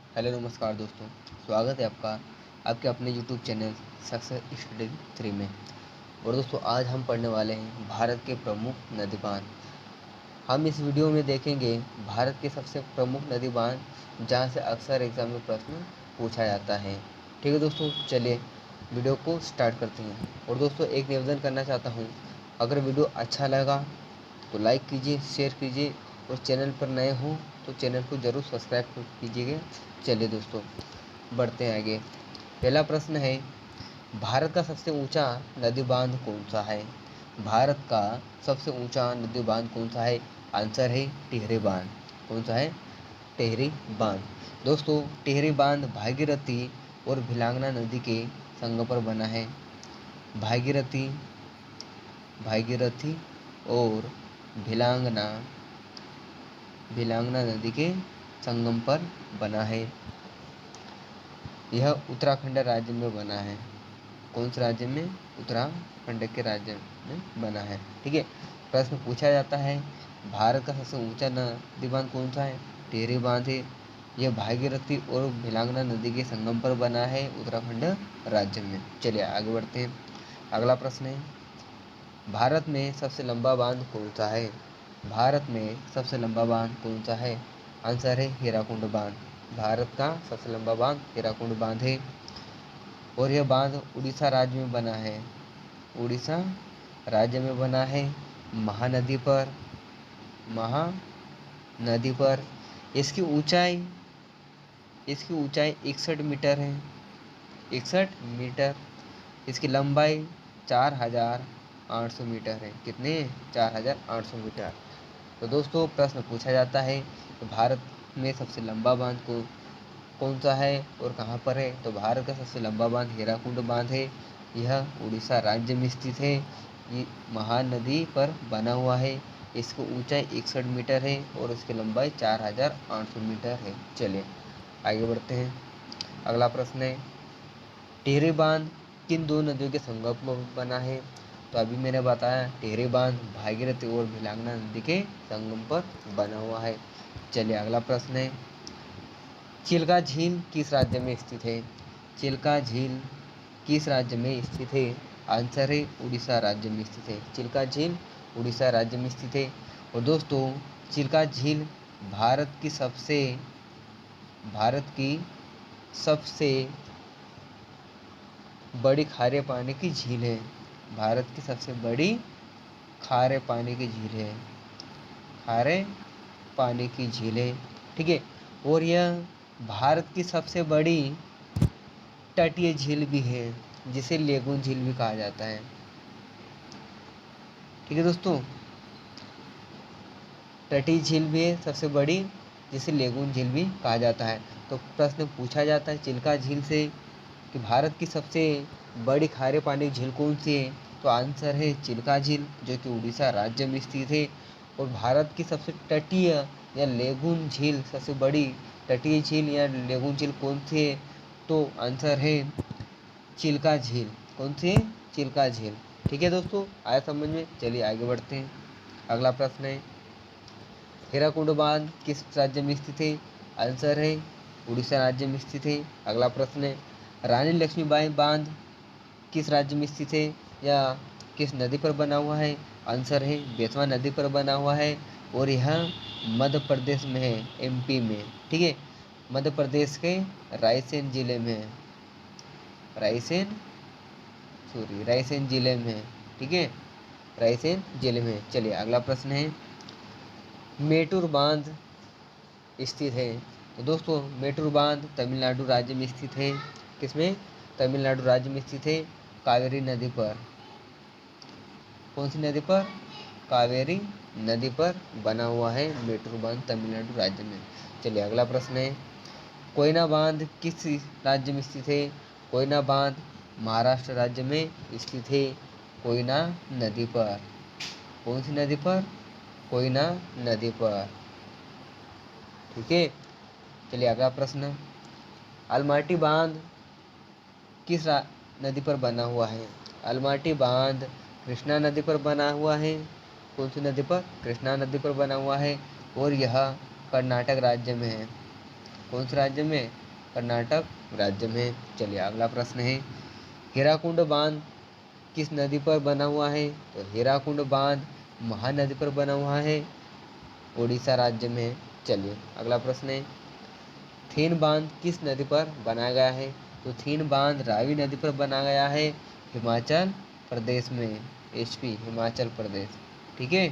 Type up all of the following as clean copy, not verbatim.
Hello नमस्कार दोस्तों, स्वागत है आपका आपके अपने यूट्यूब चैनल सक्सेस स्टडी 3 में। और दोस्तों आज हम पढ़ने वाले हैं भारत के प्रमुख नदी बांध। हम इस वीडियो में देखेंगे भारत के सबसे प्रमुख नदी बांध जहां से अक्सर एग्जाम में प्रश्न पूछा जाता है। ठीक है दोस्तों, चलिए वीडियो को स्टार्ट करते हैं। और दोस्तों एक निवेदन करना चाहता हूँ, अगर वीडियो अच्छा लगा तो लाइक कीजिए, शेयर कीजिए और चैनल पर नए हो तो चैनल को ज़रूर सब्सक्राइब कीजिएगा। चलिए दोस्तों बढ़ते हैं आगे। पहला प्रश्न है, भारत का सबसे ऊंचा नदी बांध कौन सा है? भारत का सबसे ऊंचा नदी बांध कौन सा है? आंसर है टिहरी बांध। कौन सा है? टिहरी बांध। दोस्तों टिहरी बांध भागीरथी और भिलांगना नदी के संगम पर बना है। भागीरथी भागीरथी और भिलांगना भिलांगना नदी के संगम पर बना है। यह उत्तराखंड राज्य में बना है। कौन से राज्य में? उत्तराखंड के राज्य में बना है। ठीक है, प्रश्न पूछा जाता है भारत का सबसे ऊंचा नदी बांध कौन सा है? टिहरी बांध है। यह भागीरथी और भिलांगना नदी के संगम पर बना है उत्तराखंड राज्य में। चलिए आगे बढ़ते हैं। अगला प्रश्न है, भारत में सबसे लंबा बांध कौन सा है? भारत में सबसे लंबा बांध कौन सा है? आंसर है हीराकुंड बांध। भारत का सबसे लंबा बांध हीराकुंड बांध है और यह बांध उड़ीसा राज्य में बना है। उड़ीसा राज्य में बना है, महानदी पर। महानदी पर इसकी ऊंचाई 61 मीटर है। 61 मीटर। इसकी लंबाई 4800 मीटर है। कितने? 4800 मीटर। तो दोस्तों प्रश्न पूछा जाता है कि भारत में सबसे लंबा बांध को कौन सा है और कहाँ पर है? तो भारत का सबसे लंबा बांध हीराकुंड बांध है। यह उड़ीसा राज्य में स्थित है। ये महानदी पर बना हुआ है। इसकी ऊंचाई 61 मीटर है और इसकी लंबाई 4800 मीटर है। चलिए आगे बढ़ते हैं। अगला प्रश्न है, टिहरी बांध किन दो नदियों के संगम में बना है? तो अभी मैंने बताया टिहरी बांध भागीरथी और भिलांगना नदी के संगम पर बना हुआ है। चलिए अगला प्रश्न है, चिल्का झील किस राज्य में स्थित है? चिल्का झील किस राज्य में स्थित है? आंसर है उड़ीसा राज्य में स्थित है। चिल्का झील उड़ीसा राज्य में स्थित है। और दोस्तों चिल्का झील भारत की सबसे बड़ी खारे पानी की झील है। भारत की सबसे बड़ी खारे पानी की झील है। खारे पानी की झील है। ठीक है, और यह भारत की सबसे बड़ी तटीय झील भी है, जिसे लेगून झील भी कहा जाता है। ठीक है दोस्तों, तटीय झील भी है सबसे बड़ी, जिसे लेगून झील भी कहा जाता है। तो प्रश्न पूछा जाता है चिल्का झील से कि भारत की सबसे बड़ी खारे पानी की झील कौन सी है? तो आंसर है चिल्का झील, जो कि उड़ीसा राज्य में स्थित है। और भारत की सबसे तटीय या लेगून झील, सबसे बड़ी तटीय झील या लेगून झील कौन सी है? तो आंसर है चिल्का झील। कौन सी? चिल्का झील। ठीक है दोस्तों, आया समझ में? चलिए आगे बढ़ते हैं। अगला प्रश्न है, हीराकुंड बांध किस राज्य में स्थित है? आंसर है उड़ीसा राज्य में स्थित है। अगला प्रश्न है, रानी लक्ष्मीबाई बांध किस राज्य में स्थित है या किस नदी पर बना हुआ है? आंसर है बेतवा नदी पर बना हुआ है और यह मध्य प्रदेश में है, एमपी में। ठीक है, मध्य प्रदेश के रायसेन जिले में है। रायसेन जिले में है। ठीक है, रायसेन जिले में। चलिए अगला प्रश्न है, मेटूर बांध स्थित है। तो दोस्तों मेटूर बांध तमिलनाडु राज्य में स्थित है। किसमें? तमिलनाडु राज्य में स्थित है, कावेरी नदी पर। कौन सी नदी पर? कावेरी नदी पर बना हुआ है मेटूर बांध, तमिलनाडु राज्य में। चलिए अगला प्रश्न है, कोयना बांध किस राज्य में स्थित है? कोयना बांध महाराष्ट्र राज्य में स्थित है, कोयना नदी पर। कौन सी नदी पर? कोयना नदी पर। ठीक है, चलिए अगला प्रश्न, अलमाटी बांध किस नदी पर बना हुआ है? अलमाटी बांध कृष्णा नदी पर बना हुआ है। कौन सी नदी पर? कृष्णा नदी पर बना हुआ है और यह कर्नाटक राज्य में है। कौन से राज्य में? कर्नाटक राज्य में। चलिए अगला प्रश्न है, हीराकुंड बांध किस नदी पर बना हुआ है? तो हीराकुंड बांध महानदी पर बना हुआ है, उड़ीसा राज्य में। चलिए अगला प्रश्न है, थीन बांध किस नदी पर बनाया गया है? तो थीन बांध रावी नदी पर बनाया गया है, हिमाचल प्रदेश में। HP हिमाचल प्रदेश, ठीक है,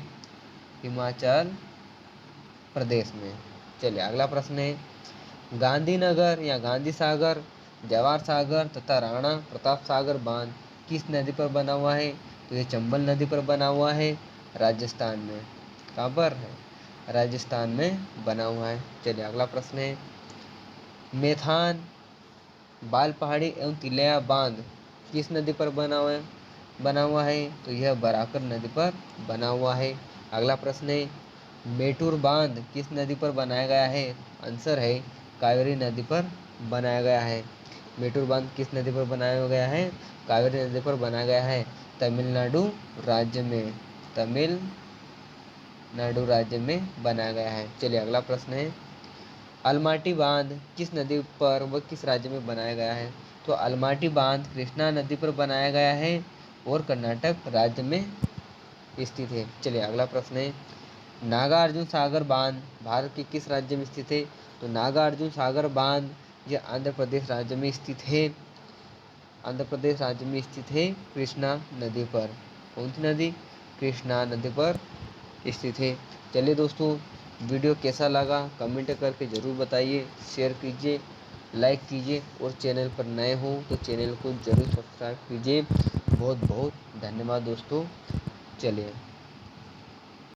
हिमाचल प्रदेश में। चलिए अगला प्रश्न है, गांधीनगर या गांधी सागर, जवाहर सागर तथा राणा प्रताप सागर बांध किस नदी पर बना हुआ है? तो ये चंबल नदी पर बना हुआ है, राजस्थान में। कहाँ पर है? राजस्थान में बना हुआ है। चलिए अगला प्रश्न है, मेथान बाल पहाड़ी एवं तिलैया बांध किस नदी पर बना हुआ है? तो यह बराकर नदी पर बना हुआ है। अगला प्रश्न है, मेटूर बांध किस नदी पर बनाया गया है? आंसर है कावेरी नदी पर बनाया गया है। मेटूर बांध किस नदी पर बनाया गया है? कावेरी नदी पर बनाया गया है, तमिलनाडु राज्य में। तमिलनाडु राज्य में बनाया गया है। चलिए अगला प्रश्न है, अलमाटी बांध किस नदी पर व किस राज्य में बनाया गया है? तो अलमाटी बांध कृष्णा नदी पर बनाया गया है और कर्नाटक राज्य में स्थित है। चलिए अगला प्रश्न है, नागार्जुन सागर बांध भारत के किस राज्य में स्थित है? तो नागार्जुन सागर बांध यह आंध्र प्रदेश राज्य में स्थित है। आंध्र प्रदेश राज्य में स्थित है, कृष्णा नदी पर। कौन सी नदी? कृष्णा नदी पर स्थित है। चलिए दोस्तों, वीडियो कैसा लगा कमेंट करके ज़रूर बताइए, शेयर कीजिए, लाइक कीजिए और चैनल पर नए हो तो चैनल को ज़रूर सब्सक्राइब कीजिए। बहुत बहुत धन्यवाद दोस्तों। चलिए।